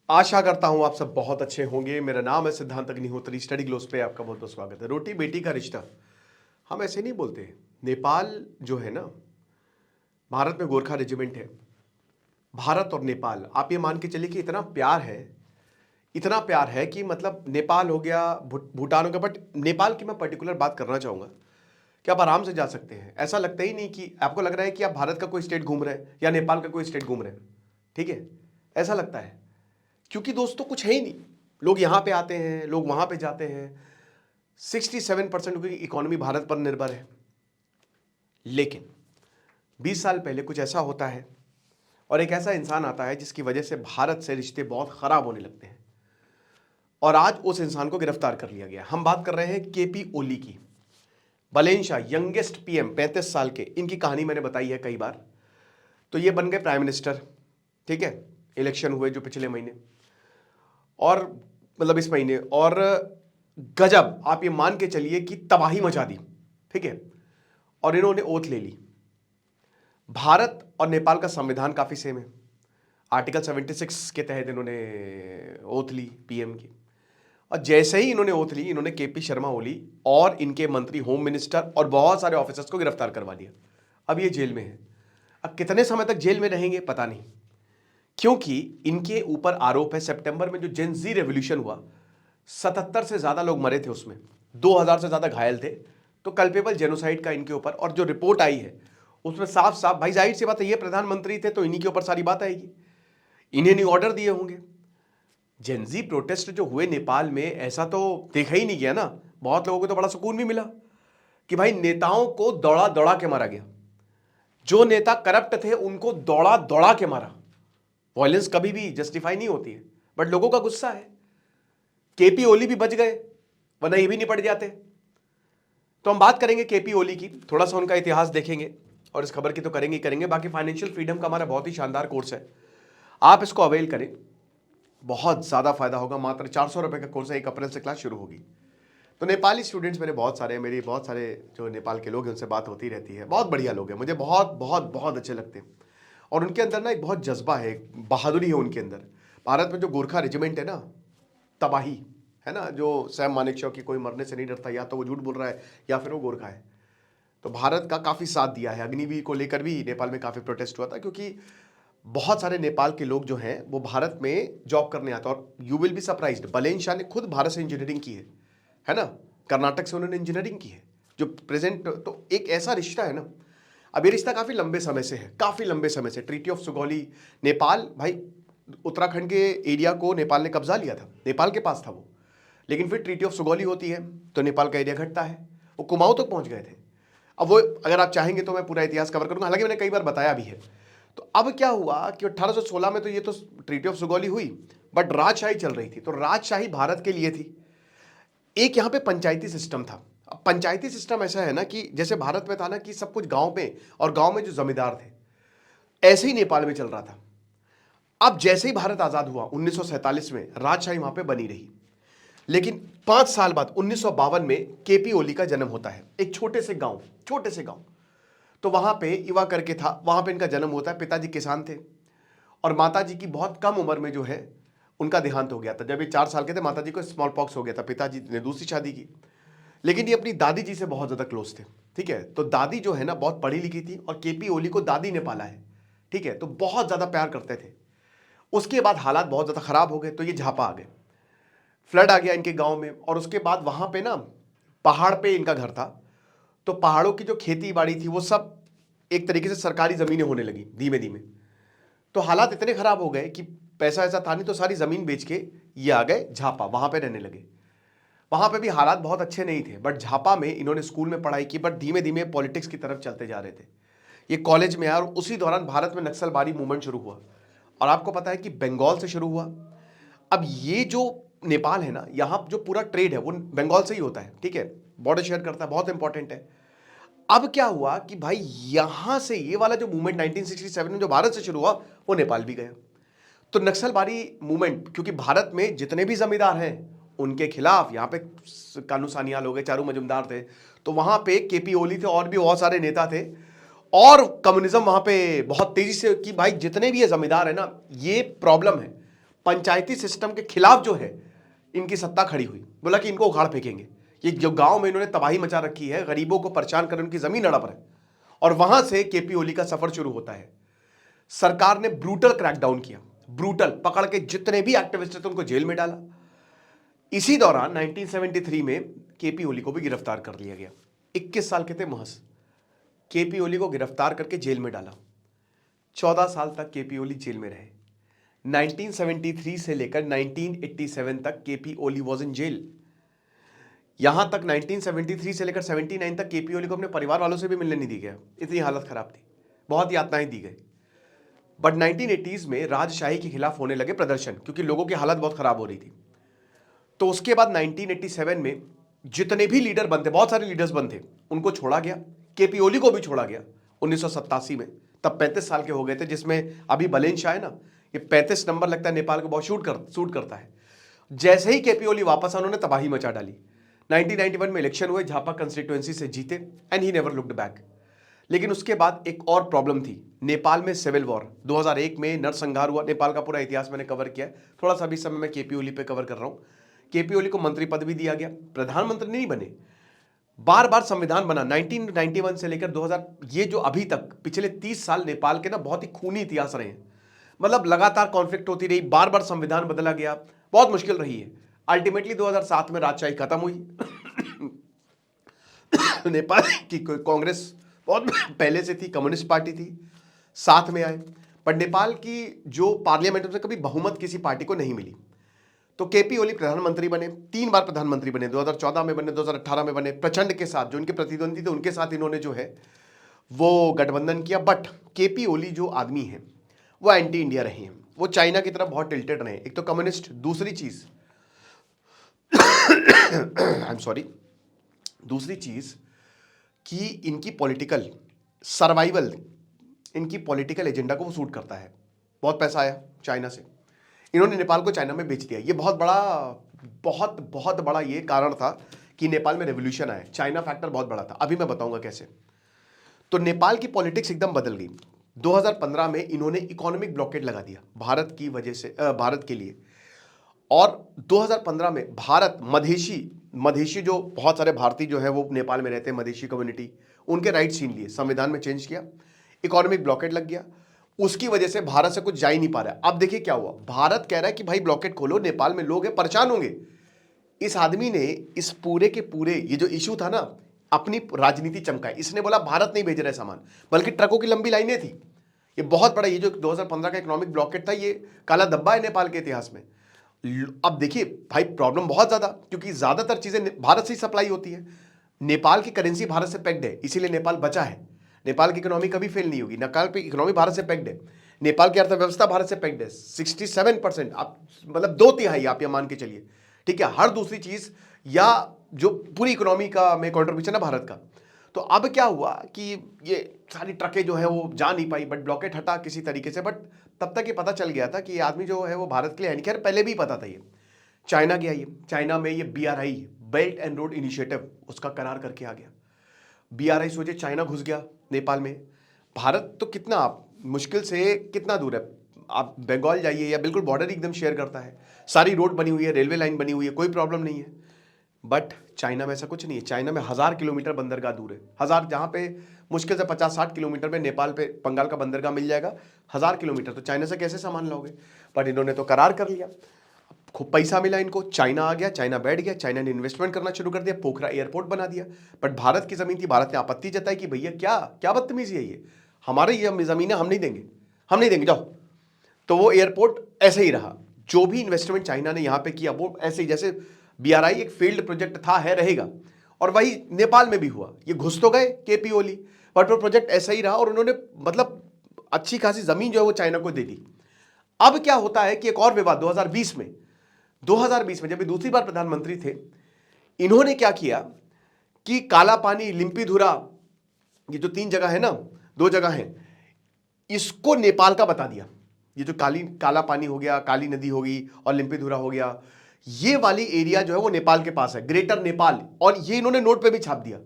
आशा करता हूं आप सब बहुत अच्छे होंगे। मेरा नाम है सिद्धांत अग्निहोत्री। स्टडी ग्लोस पे आपका बहुत बहुत स्वागत है। रोटी बेटी का रिश्ता हम ऐसे नहीं बोलते। नेपाल जो है ना, भारत में गोरखा रेजिमेंट है। भारत और नेपाल, आप ये मान के चलिए कि इतना प्यार है, इतना प्यार है कि मतलब नेपाल हो गया, भूटान हो गया, बट नेपाल की मैं पर्टिकुलर बात करना चाहूंगा कि आप आराम से जा सकते हैं। ऐसा लगता ही नहीं कि आपको लग रहा है कि आप भारत का कोई स्टेट घूम रहे हैं या नेपाल का कोई स्टेट घूम रहे हैं। ठीक है, ऐसा लगता है क्योंकि दोस्तों कुछ है ही नहीं। लोग यहां पे आते हैं, लोग वहां पे जाते हैं। 67% की इकोनॉमी भारत पर निर्भर है। लेकिन 20 साल पहले कुछ ऐसा होता है और एक ऐसा इंसान आता है जिसकी वजह से भारत से रिश्ते बहुत खराब होने लगते हैं, और आज उस इंसान को गिरफ्तार कर लिया गया। हम बात कर रहे हैं केपी ओली की। बलेंशाह, यंगेस्ट पीएम, 35 साल के। इनकी कहानी मैंने बताई है कई बार। तो ये बन गए प्राइम मिनिस्टर। ठीक है, इलेक्शन हुए जो पिछले महीने, और मतलब इस महीने, और गजब आप ये मान के चलिए कि तबाही मचा दी। ठीक है, और इन्होंने ओथ ले ली। भारत और नेपाल का संविधान काफी सेम है। आर्टिकल 76 के तहत इन्होंने ओथ ली पीएम की, और जैसे ही इन्होंने ओथ ली, इन्होंने केपी शर्मा ओली और इनके मंत्री, होम मिनिस्टर और बहुत सारे ऑफिसर्स को गिरफ्तार करवा दिया। अब ये जेल में है। अब कितने समय तक जेल में रहेंगे पता नहीं, क्योंकि इनके ऊपर आरोप है सितंबर में जो जेन जी रेवोल्यूशन हुआ, 77 से ज्यादा लोग मरे थे उसमें, 2000 से ज्यादा घायल थे। तो कल्पेबल जेनोसाइड का इनके ऊपर, और जो रिपोर्ट आई है उसमें साफ साफ, भाई जाहिर सी बात है, ये प्रधानमंत्री थे तो इन्हीं के ऊपर सारी बात आएगी, इन्हें नहीं ऑर्डर दिए होंगे। जेनजी प्रोटेस्ट जो हुए नेपाल में, ऐसा तो देखा ही नहीं गया ना। बहुत लोगों को तो बड़ा सुकून भी मिला कि भाई नेताओं को दौड़ा दौड़ा के मारा गया। जो नेता करप्ट थे उनको दौड़ा दौड़ा के मारा। वायलेंस कभी भी जस्टिफाई नहीं होती है, बट लोगों का गुस्सा है। केपी ओली भी बच गए, वरना ये भी निपट जाते। तो हम बात करेंगे केपी ओली की, थोड़ा सा उनका इतिहास देखेंगे, और इस खबर की तो करेंगे ही करेंगे। बाकी फाइनेंशियल फ्रीडम का हमारा बहुत ही शानदार कोर्स है, आप इसको अवेल करें, बहुत ज्यादा फायदा होगा। मात्र 400 रुपए का कोर्स है, 1 अप्रैल से क्लास शुरू होगी। तो नेपाली स्टूडेंट्स मेरे बहुत सारे हैं, मेरी बहुत सारे जो नेपाल के लोग हैं उनसे बात होती रहती है। बहुत बढ़िया लोग हैं, मुझे बहुत बहुत बहुत अच्छे लगते हैं, और उनके अंदर ना एक बहुत जज्बा है, एक बहादुरी है उनके अंदर। भारत में जो गोरखा रेजिमेंट है ना, तबाही है ना, जो सैम मानेकशॉ की कोई मरने से नहीं डरता, या तो वो झूठ बोल रहा है या फिर वो गोरखा है। तो भारत का काफ़ी साथ दिया है। अग्निवीर को लेकर भी नेपाल में काफ़ी प्रोटेस्ट हुआ था, क्योंकि बहुत सारे नेपाल के लोग जो हैं वो भारत में जॉब करने आते हैं। और यू विल बी सरप्राइज्ड, बलेंशाह ने खुद भारत से इंजीनियरिंग की है ना, कर्नाटक से उन्होंने इंजीनियरिंग की है। जो प्रेजेंट, तो एक ऐसा रिश्ता है ना। अब ये रिश्ता काफ़ी लंबे समय से है, काफ़ी लंबे समय से। ट्रीटी ऑफ सुगौली, नेपाल, भाई उत्तराखंड के एरिया को नेपाल ने कब्जा लिया था, नेपाल के पास था वो। लेकिन फिर ट्रीटी ऑफ सुगौली होती है तो नेपाल का एरिया घटता है, वो कुमाऊं तक पहुंच गए थे। अब वो, अगर आप चाहेंगे तो मैं पूरा इतिहास कवर करूंगा, हालांकि मैंने कई बार बताया भी है। तो अब क्या हुआ कि 1816 में तो ये तो ट्रीटी ऑफ सुगौली हुई, बट राजशाही चल रही थी। तो राजशाही भारत के लिए थी। एक यहाँ पे पंचायती सिस्टम था। अब पंचायती सिस्टम ऐसा है ना कि जैसे भारत में था ना कि सब कुछ गांव में, और गांव में जो जमींदार थे, ऐसे ही नेपाल में चल रहा था। अब जैसे ही भारत आजाद हुआ 1947 में, राजशाही वहां पे बनी रही। लेकिन 5 साल बाद 1952 में केपी ओली का जन्म होता है, एक छोटे से गांव, छोटे से गांव। तो वहां पे इवा करके था, वहां पे इनका जन्म होता है। पिताजी किसान थे, और माताजी की बहुत कम उम्र में जो है उनका देहांत हो गया था। जब ये 4 साल के थे, माताजी को स्मॉल पॉक्स हो गया था। पिताजी ने दूसरी शादी की, लेकिन ये अपनी दादी जी से बहुत ज़्यादा क्लोज थे। ठीक है, तो दादी जो है ना बहुत पढ़ी लिखी थी, और केपी ओली को दादी ने पाला है। ठीक है, तो बहुत ज़्यादा प्यार करते थे। उसके बाद हालात बहुत ज़्यादा खराब हो गए, तो ये झापा आ गए, फ्लड आ गया इनके गांव में। और उसके बाद वहां पे ना पहाड़ पे इनका घर था, तो पहाड़ों की जो खेती बाड़ी थी वो सब एक तरीके से सरकारी ज़मीनें होने लगी धीमे धीमे। तो हालात इतने खराब हो गए कि पैसा ऐसा था नहीं, तो सारी ज़मीन बेच के ये आ गए झापा, वहां पे रहने लगे। वहां पे भी हालात बहुत अच्छे नहीं थे, बट झापा में इन्होंने स्कूल में पढ़ाई की, बट धीमे धीमे पॉलिटिक्स की तरफ चलते जा रहे थे। ये कॉलेज में आया, और उसी दौरान भारत में नक्सलबारी मूवमेंट शुरू हुआ। और आपको पता है कि बंगाल से शुरू हुआ। अब ये जो नेपाल है ना, यहाँ जो पूरा ट्रेड है वो बंगाल से ही होता है। ठीक है, बॉर्डर शेयर करता है, बहुत इंपॉर्टेंट है। अब क्या हुआ कि भाई यहां से ये वाला जो मूवमेंट 1967 में जो भारत से शुरू हुआ, वो नेपाल भी गया। तो नक्सलबारी मूवमेंट, क्योंकि भारत में जितने भी जमींदार हैं उनके खिलाफ, यहाँ पे कानू सानियाल हो गए, चारू मजुमदार थे, तो वहां पे केपी ओली थे, और भी बहुत सारे नेता थे। और कम्युनिज्म वहां पे बहुत तेजी से, कि भाई जितने भी ये जमींदार है ना, ये प्रॉब्लम है। पंचायती सिस्टम के खिलाफ जो है इनकी सत्ता खड़ी हुई, बोला कि इनको उखाड़ फेंकेंगे। ये जो गांव में इन्होंने तबाही मचा रखी है, गरीबों को परेशान कर उनकी जमीन हड़प रहे, और वहां से केपी ओली का सफर शुरू होता है। सरकार ने ब्रूटल क्रैकडाउन किया, ब्रूटल पकड़ के जितने भी एक्टिविस्ट थे उनको जेल में डाला। इसी दौरान 1973 में केपी ओली को भी गिरफ्तार कर लिया गया। 21 साल के थे महज, केपी ओली को गिरफ्तार करके जेल में डाला। 14 साल तक केपी ओली जेल में रहे। 1973 से लेकर 1987 तक KP Oli was in jail. यहां तक 1973 से लेकर 79 तक केपी ओली को अपने परिवार वालों से भी मिलने नहीं दी गया, इतनी हालत खराब थी, बहुत यातनाएं दी गई। बट 1980s में राजशाही के खिलाफ होने लगे प्रदर्शन, क्योंकि लोगों की हालत बहुत खराब हो रही थी। तो उसके बाद 1987 में जितने भी लीडर बनते, बहुत सारे लीडर्स बनते, उनको छोड़ा गया। केपी ओली को भी छोड़ा गया 1987 में, तब 35 साल के हो गए थे, जिसमें अभी बलेन शाह है ना, ये 35 नंबर लगता है, नेपाल को बहुत सूट करता है। जैसे ही केपी ओली वापस आए, उन्होंने तबाही मचा डाली। 1991 में इलेक्शन हुए, झापा कंस्टिट्यूएंसी से जीते, and he never looked back. लेकिन उसके बाद एक और प्रॉब्लम थी, नेपाल में सिविल वॉर। 2001 में नरसंहार हुआ। नेपाल का पूरा इतिहास मैंने कवर किया, थोड़ा सा भी समय मैं केपी ओली पे कवर कर रहा हूं। केपी ओली को मंत्री पद भी दिया गया, प्रधानमंत्री नहीं बने, बार बार संविधान बना 1991 से लेकर 2000, ये जो अभी तक पिछले 30 साल नेपाल के ना बहुत ही खूनी इतिहास रहे हैं। मतलब लगातार कॉन्फ्लिक्ट होती रही, बार बार संविधान बदला गया, बहुत मुश्किल रही है। अल्टीमेटली 2007 में राजशाही खत्म हुई। नेपाल की कांग्रेस बहुत पहले से थी, कम्युनिस्ट पार्टी थी, साथ में आए, पर नेपाल की जो पार्लियामेंट में कभी बहुमत किसी पार्टी को नहीं मिली। तो केपी ओली प्रधानमंत्री बने, 3 बार प्रधानमंत्री बने, 2014 में बने, 2018 में बने। प्रचंड के साथ, जो उनके प्रतिद्वंदी थे उनके साथ इन्होंने जो है वो गठबंधन किया। बट केपी ओली जो आदमी है वो एंटी इंडिया रहे हैं, वो चाइना की तरफ बहुत टिल्टेड रहे। एक तो कम्युनिस्ट, दूसरी चीज आई एम सॉरी, दूसरी चीज कि इनकी पॉलिटिकल सर्वाइवल, इनकी पॉलिटिकल एजेंडा को वो सूट करता है। बहुत पैसा आया चाइना से, इन्होंने नेपाल को चाइना में बेच दिया। ये बहुत बड़ा ये कारण था कि नेपाल में रेवोल्यूशन आया। चाइना फैक्टर बहुत बड़ा था, अभी मैं बताऊंगा कैसे। तो नेपाल की पॉलिटिक्स एकदम बदल गई। 2015 में इन्होंने इकोनॉमिक ब्लॉकेड लगा दिया भारत की वजह से, भारत के लिए। और 2015 में भारत मधेशी जो बहुत सारे भारतीय जो है वो नेपाल में रहते हैं, मधेशी कम्युनिटी, उनके राइट छीन लिए, संविधान में चेंज किया, इकोनॉमिक ब्लॉकेड लग गया। उसकी वजह से भारत से कुछ जा ही नहीं पा रहा है। अब देखिए क्या हुआ, भारत कह रहा है कि भाई ब्लॉकेट खोलो, नेपाल में लोग हैं, परेशान होंगे। इस आदमी ने इस पूरे के पूरे ये जो इशू था ना, अपनी राजनीति चमकाई। इसने बोला भारत नहीं भेज रहा है सामान, बल्कि ट्रकों की लंबी लाइनें थी। ये बहुत बड़ा, ये जो 2015 का इकोनॉमिक ब्लॉकेट था, ये काला धब्बा है नेपाल के इतिहास में। अब देखिए भाई, प्रॉब्लम बहुत ज्यादा, क्योंकि ज्यादातर चीजें भारत से ही सप्लाई होती है। नेपाल की करेंसी भारत से पेग्ड है, इसीलिए नेपाल बचा है। नेपाल की इकोनॉमी कभी फेल नहीं होगी। नेपाल की इकोनॉमी भारत से पेग्ड है, नेपाल की अर्थव्यवस्था भारत से पेग्ड है। 67%, आप मतलब 2/3 आप ये मान के चलिए, ठीक है। हर दूसरी चीज या जो पूरी इकोनॉमी का में कॉन्ट्रीब्यूशन है भारत का। तो अब क्या हुआ कि ये सारी ट्रकें जो है वो जा नहीं पाई, बट ब्लॉकेट हटा किसी तरीके से। बट तब तक ये पता चल गया था कि ये आदमी जो है वो भारत के लिए है नहीं। खैर पहले भी पता था ये। चाइना गया, ये चाइना में ये BRI, belt and road initiative, उसका करार करके आ गया। BRI सोचे चाइना घुस गया नेपाल में। भारत तो कितना, आप मुश्किल से कितना दूर है, आप बंगाल जाइए या बिल्कुल बॉर्डर एकदम शेयर करता है, सारी रोड बनी हुई है, रेलवे लाइन बनी हुई है, कोई प्रॉब्लम नहीं है। बट चाइना में ऐसा कुछ नहीं है। चाइना में 1000 किलोमीटर बंदरगाह दूर है, 1000, जहां पे मुश्किल से 50-60 किलोमीटर में नेपाल पे बंगाल का बंदरगाह मिल जाएगा। 1000 किलोमीटर तो चाइना से कैसे सामान लाओगे। बट इन्होंने तो करार कर लिया, खूब पैसा मिला इनको, चाइना आ गया, चाइना बैठ गया, चाइना ने इन्वेस्टमेंट करना शुरू कर दिया, पोखरा एयरपोर्ट बना दिया। बट भारत की जमीन थी, भारत ने आपत्ति जताई कि भैया क्या बदतमीजी है ये, हमारे ये जमीन है, हम नहीं देंगे, जाओ। तो वो एयरपोर्ट ऐसे ही रहा। जो भी इन्वेस्टमेंट चाइना ने यहां पे किया वो ऐसे ही, जैसे BRI एक फील्ड प्रोजेक्ट था, है, रहेगा। और वही नेपाल में भी हुआ। ये घुस तो गए केपी ओली, बट वो प्रोजेक्ट ऐसा ही रहा, और उन्होंने मतलब अच्छी खासी जमीन जो है वो चाइना को दे दी। अब क्या होता है कि एक और विवाद 2020 में जब ये दूसरी बार प्रधानमंत्री थे, इन्होंने क्या किया कि काला पानी, लिम्पीधुरा, ये जो 3 जगह है ना, 2 जगह है, इसको नेपाल का बता दिया। ये जो काला पानी हो गया, काली नदी होगी, और लिम्पीधुरा हो गया, ये वाली एरिया जो है वो नेपाल के पास है, ग्रेटर नेपाल। और ये इन्होंने नोट पे भी छाप दिया।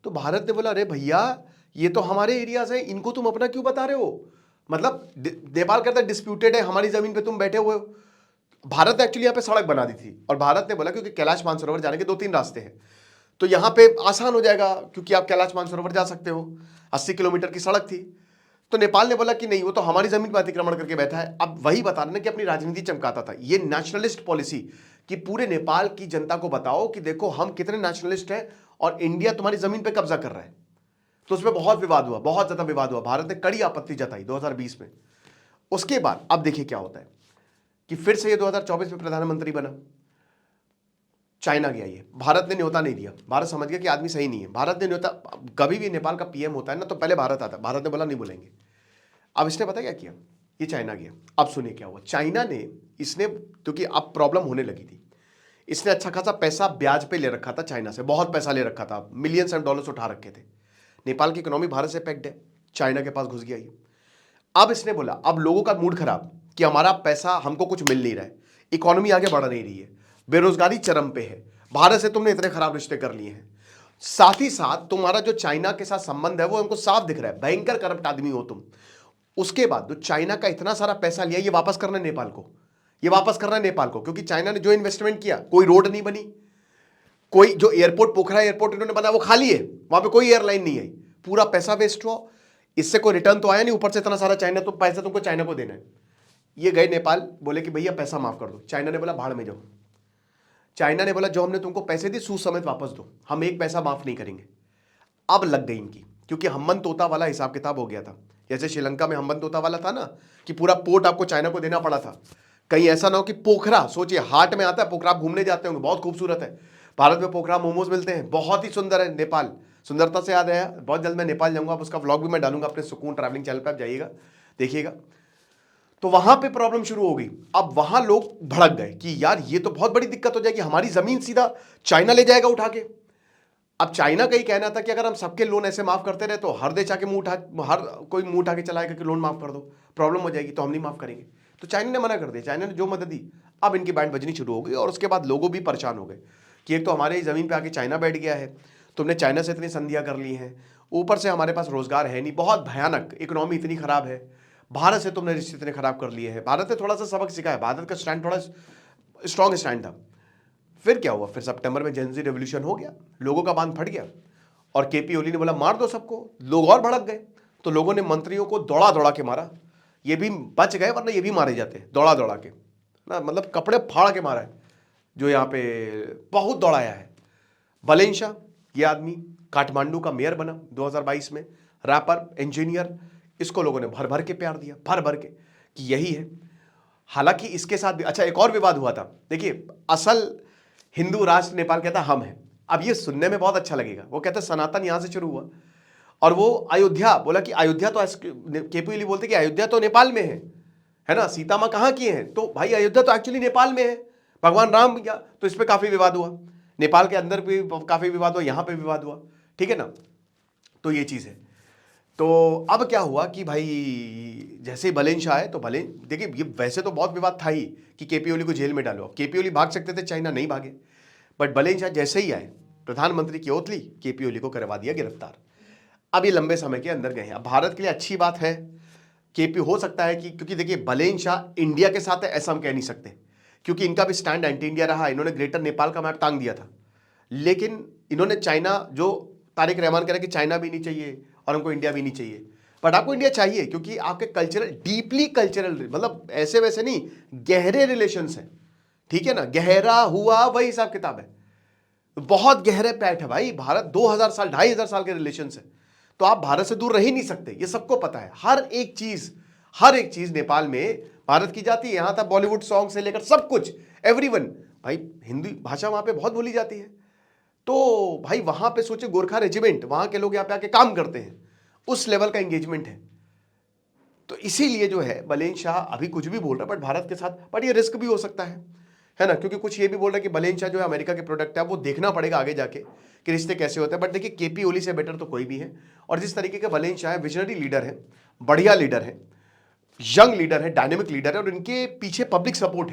तो भारत ने बोला, अरे भैया ये तो हमारे एरियाज हैं, इनको तुम अपना क्यों बता रहे हो। मतलब नेपाल कहता है डिस्प्यूटेड है, हमारी जमीन पे तुम बैठे हुए हो। भारत ने एक्चुअली यहाँ पे सड़क बना दी थी और भारत ने बोला क्योंकि कैलाश मानसरोवर जाने के 2-3 रास्ते हैं तो यहाँ पे आसान हो जाएगा क्योंकि आप कैलाश मानसरोवर जा सकते हो। 80 किलोमीटर की सड़क थी। तो नेपाल ने बोला कि नहीं, वो तो हमारी जमीन पर अतिक्रमण करके बैठा है। अब वही बता रहे ना कि अपनी राजनीति चमकाता था। ये नेशनलिस्ट पॉलिसी कि पूरे नेपाल की जनता को बताओ कि देखो हम कितने नेशनलिस्ट हैं और इंडिया तुम्हारी जमीन पर कब्जा कर रहा है। तो उसमें बहुत विवाद हुआ, बहुत ज्यादा विवाद हुआ। भारत ने कड़ी आपत्ति जताई 2020 में। उसके बाद अब देखिए क्या होता है कि फिर से ये 2024 में प्रधानमंत्री बना, चाइना गया। ये भारत ने न्योता नहीं दिया। भारत समझ गया कि आदमी सही नहीं है। भारत ने न्योता, कभी भी नेपाल का पीएम होता है ना तो पहले भारत आता है। भारत ने बोला नहीं बोलेंगे। अब इसने पता क्या किया, ये चाइना गया। अब सुनिए क्या हुआ। चाइना ने, इसने, क्योंकि अब प्रॉब्लम होने लगी थी, इसने अच्छा खासा पैसा ब्याज पे ले रखा था चाइना से, बहुत पैसा ले रखा था, मिलियंस ऑफ डॉलर्स उठा रखे थे। नेपाल की इकोनॉमी भारत से पैक्ड है, चाइना के पास घुस गया ये। अब इसने बोला, अब लोगों का मूड खराब कि हमारा पैसा हमको कुछ मिल नहीं रहा है, इकोनॉमी आगे बढ़ नहीं रही है, बेरोजगारी चरम पे है, भारत से तुमने इतने खराब रिश्ते कर लिए हैं, साथ ही साथ तुम्हारा जो चाइना के साथ संबंध है वो हमको साफ दिख रहा है, भयंकर करप्ट आदमी हो तुम। उसके बाद जो चाइना का इतना सारा पैसा लिया, ये वापस करना है नेपाल को, ये वापस करना है नेपाल को, क्योंकि चाइना ने जो इन्वेस्टमेंट किया, कोई रोड नहीं बनी, कोई जो एयरपोर्ट, पोखरा एयरपोर्ट इन्होंने बना वो खाली है, वहां पे कोई एयरलाइन नहीं आई, पूरा पैसा वेस्ट हुआ, इससे कोई रिटर्न तो आया नहीं, ऊपर से इतना सारा चाइना, तो पैसा तुमको चाइना को देना है। ये गए नेपाल, बोले कि भैया पैसा माफ कर दो। चाइना ने बोला भाड़ में जाओ। चाइना ने बोला जो हमने तुमको पैसे दिए सूद समेत वापस दो, हम एक पैसा माफ नहीं करेंगे। अब लग गई इनकी, क्योंकि हम्बन तोता वाला हिसाब किताब हो गया था। जैसे श्रीलंका में हम्बन तोता वाला था ना कि पूरा पोर्ट आपको चाइना को देना पड़ा था। कहीं ऐसा ना हो कि पोखरा, सोचिए हाट में आता है पोखरा, आप घूमने जाते होंगे, बहुत खूबसूरत है। भारत में पोखरा मोमोज मिलते हैं, बहुत ही सुंदर है नेपाल। सुंदरता से याद आया, बहुत जल्द मैं नेपाल जाऊंगा, अब उसका व्लॉग भी मैं डालूंगा अपने सुकून ट्रैवलिंग चैनल पर, आप जाइएगा देखिएगा। तो वहां पे प्रॉब्लम शुरू हो गई। अब वहां लोग भड़क गए कि यार ये तो बहुत बड़ी दिक्कत हो जाएगी, हमारी जमीन सीधा चाइना ले जाएगा उठा के। अब चाइना का ही कहना था कि अगर हम सबके लोन ऐसे माफ करते रहे तो हर देश आके हर कोई मुंह उठा के चलाएगा कि लोन माफ कर दो, प्रॉब्लम हो जाएगी, तो हम नहीं माफ करेंगे। तो चाइना ने मना कर दिया। चाइना ने जो मदद दी, अब इनकी बैंड बजनी शुरू हो गई। और उसके बाद लोगों भी परेशान हो गए कि एक तो हमारे जमीन पे आके चाइना बैठ गया है, तुमने चाइना से इतनी संधियां कर ली हैं, ऊपर से हमारे पास रोजगार है नहीं, बहुत भयानक इकोनॉमी इतनी खराब है, भारत से तुमने रिश्ते इतने खराब कर लिए हैं। भारत ने थोड़ा सा सबक सीखा है, भारत का स्टैंड थोड़ा स्ट्रॉन्ग स्टैंड था। फिर क्या हुआ, फिर सितंबर में जेन ज़ी रेवोल्यूशन हो गया, लोगों का बांध फट गया और केपी ओली ने बोला मार दो सबको। लोग और भड़क गए, तो लोगों ने मंत्रियों को दौड़ा दौड़ा के मारा। ये भी बच गए, वरना ये भी मारे जाते दौड़ा दौड़ा के ना, मतलब कपड़े फाड़ के मारा है जो यहाँ पे बहुत दौड़ाया है। बलेंशा, ये आदमी काठमांडू का मेयर बना 2022 में, रैपर, इंजीनियर, इसको लोगों ने भर भर के प्यार दिया, भर भर के कि यही है। हालांकि इसके साथ भी अच्छा एक और विवाद हुआ था। देखिए, असल हिंदू राष्ट्र नेपाल कहता हम हैं। अब ये सुनने में बहुत अच्छा लगेगा, वो कहते सनातन यहां से शुरू हुआ और वो अयोध्या, बोला कि अयोध्या तो केपी ओली बोलते कि अयोध्या तो नेपाल में है ना, सीता माँ कहाँ की है, तो भाई अयोध्या तो एक्चुअली नेपाल में है, भगवान राम या, तो इस पर काफी विवाद हुआ। नेपाल के अंदर भी काफी विवाद हुआ, यहां पे विवाद हुआ, ठीक है ना। तो ये चीज है। तो अब क्या हुआ कि भाई जैसे ही बलेन शाह है, तो बलेन, देखिए ये वैसे तो बहुत विवाद था ही कि केपी ओली को जेल में डालो। केपी ओली भाग सकते थे, चाइना नहीं भागे, बट बलेन शाह जैसे ही आए, प्रधानमंत्री की ओथ ली, केपी ओली को करवा दिया गिरफ्तार। अब ये लंबे समय के अंदर गए हैं। अब भारत के लिए अच्छी बात है, केपी हो सकता है कि, क्योंकि देखिए बलेन शाह इंडिया के साथ है ऐसा हम कह नहीं सकते, क्योंकि इनका भी स्टैंड एंटी इंडिया रहा। इन्होंने ग्रेटर नेपाल का मैप टांग दिया था, लेकिन इन्होंने चाइना, जो तारिक रहमान कह रहे कि चाइना भी नहीं चाहिए और हमको इंडिया भी नहीं चाहिए, बट आपको इंडिया चाहिए क्योंकि आपके कल्चरल, डीपली कल्चरल, मतलब ऐसे वैसे नहीं, गहरे रिलेशंस हैं, ठीक है ना। गहरा हुआ वही हिसाब किताब है, बहुत गहरे पैठ है भाई। भारत 2000 साल, 2500 साल के रिलेशंस है, तो आप भारत से दूर रह ही नहीं सकते, ये सबको पता है। हर एक चीज नेपाल में भारत की जाती है, यहां तक बॉलीवुड सॉन्ग से लेकर सब कुछ, एवरीवन। भाई हिंदी भाषा वहां पे बहुत बोली जाती है, तो भाई वहां पे सोचे गोरखा रेजिमेंट, वहां के लोग यहाँ पे आके काम करते हैं, उस लेवल का एंगेजमेंट है। तो इसीलिए जो है बलेन शाह अभी कुछ भी बोल रहा है, बट भारत के साथ, बट ये रिस्क भी हो सकता है ना, क्योंकि कुछ ये भी बोल रहा है कि बलेन शाह जो है अमेरिका के प्रोडक्ट है, वो देखना पड़ेगा आगे जाके कि रिश्ते कैसे होते हैं। बट देखिए केपी ओली से बेटर तो कोई भी है, और जिस तरीके के बलेन शाह है, विजनरी लीडर है, बढ़िया लीडर है, यंग लीडर है, डायनेमिक लीडर है, और इनके पीछे पब्लिक सपोर्ट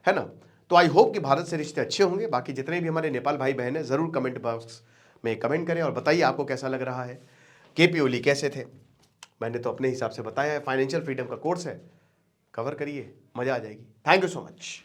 है ना। तो आई होप कि भारत से रिश्ते अच्छे होंगे। बाकी जितने भी हमारे नेपाल भाई बहन हैं, जरूर कमेंट बॉक्स में कमेंट करें और बताइए आपको कैसा लग रहा है, केपी ओली कैसे थे। मैंने तो अपने हिसाब से बताया है। फाइनेंशियल फ्रीडम का कोर्स है, कवर करिए, मजा आ जाएगी। Thank you so much.